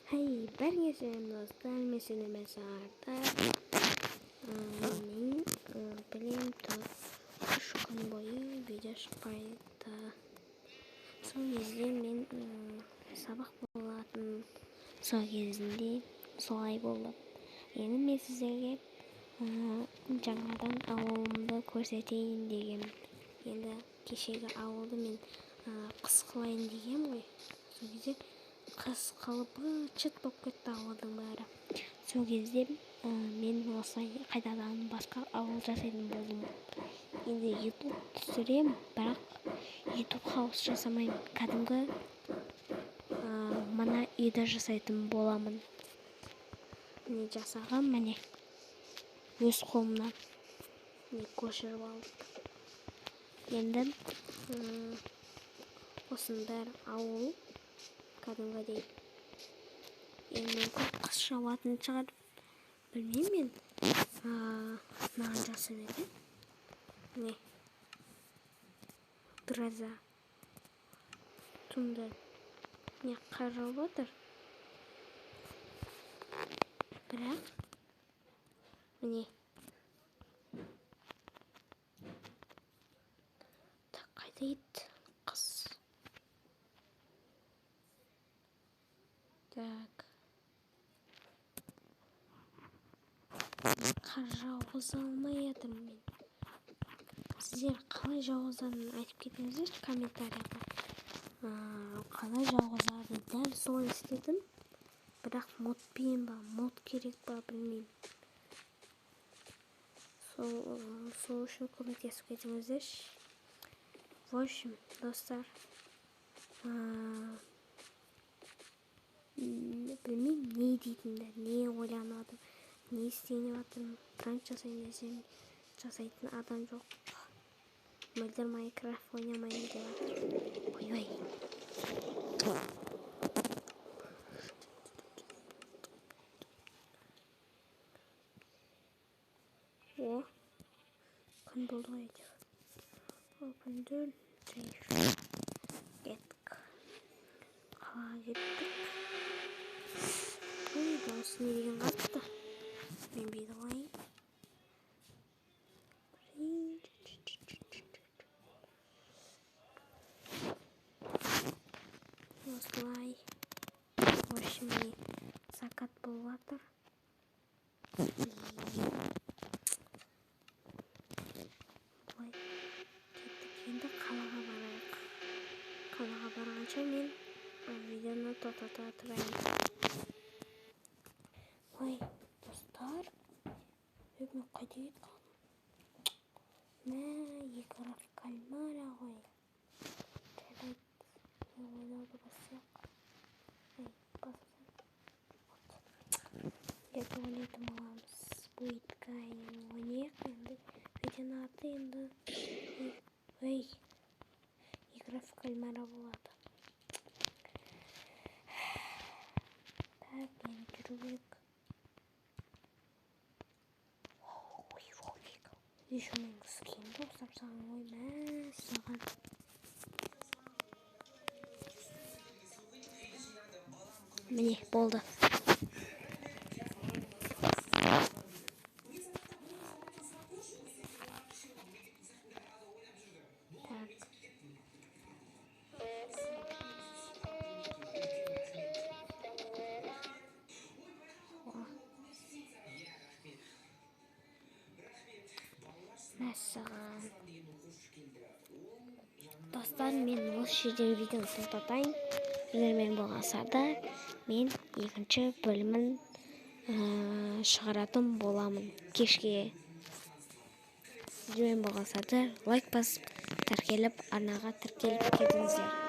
Hey, belgesel dostlar, mesela menin bilim üç gün boyu video çıkmaydı. Son кезде men sabah болатын сол кезінде солай болды. Енді мен сіздерге жаңадан ауылымды көрсетейін дегем. Енді кешегі ауылды мен қыс қылайын дегем ғой. Сол кезде қыс қылып чыт болып кетті ауылдың бәрі. Сол кезде мен осылай қайтадан басқа ауыл жасайтын болдым. Енді YouTube түсірем, бірақ YouTube хаус жасамаймын. Кәдімгі мына үйді жасайтын боламын. Не жасағам, міне өз қолымнан көшіріп алдық. Енді осының бәрі ауыл кәдімгідей. Енді қыс жауатын шығар, білмеймін мен. Маған жасап еді. Не? Гроза. Түнде не қар жауып жатыр. Бірақ міне қайда еді қыс. Так. Қар жауғыза алмай жатырмын мен. Сіздер қалай жауғызатынын айтып кетіңіздерші комментарияға. Қалай жауғызатынын дәл солай істедім. Бірақ модпен ба, мод керек ба білмеймін. Сол үшін көмектесіп кетіңіздерші. В общем, достар, білмеймін не дейтінді, не ойланып жатырмын, не істейін жатырмын. Пранк жасайын десем, жасайтын адам жоқ. Мөлдір Майнкрафт ойнамайын деп жатыр. Ой. О, күн болды ғой әйтеуір. Күнді кеттік. Қалаға кеттік. Ой, дауысы не деген қатты. Мен бейді қойайын. Осылай. В общем, закат болып жатыр. Енді қалаға барайық. Қалаға барғанша мен видеоны тоқтата тұрайын. Ой, достар, мен қайда кетіп қалдым? Мә, Игорь кальмара ғой. Жарайды, мен ойнауды бастайық. Где-то ойнайтын боламыз. Будет ойнайық енді. Видеоның аты енді Игра в кальмара болады. Так, енді жүру керек. Ой, ролик. Еще мен скинді ұстап саған. Ой, мә, саған. Міне, болды. Мәссаған. Достар, мен осы жерден видеоны тоқтатайын. Сіздермен болған сарда мен екінші бөлімін шығаратын боламын кешке. Сіздермен болған сарда лайк басып, арнаға тіркеліп кетіңіздер.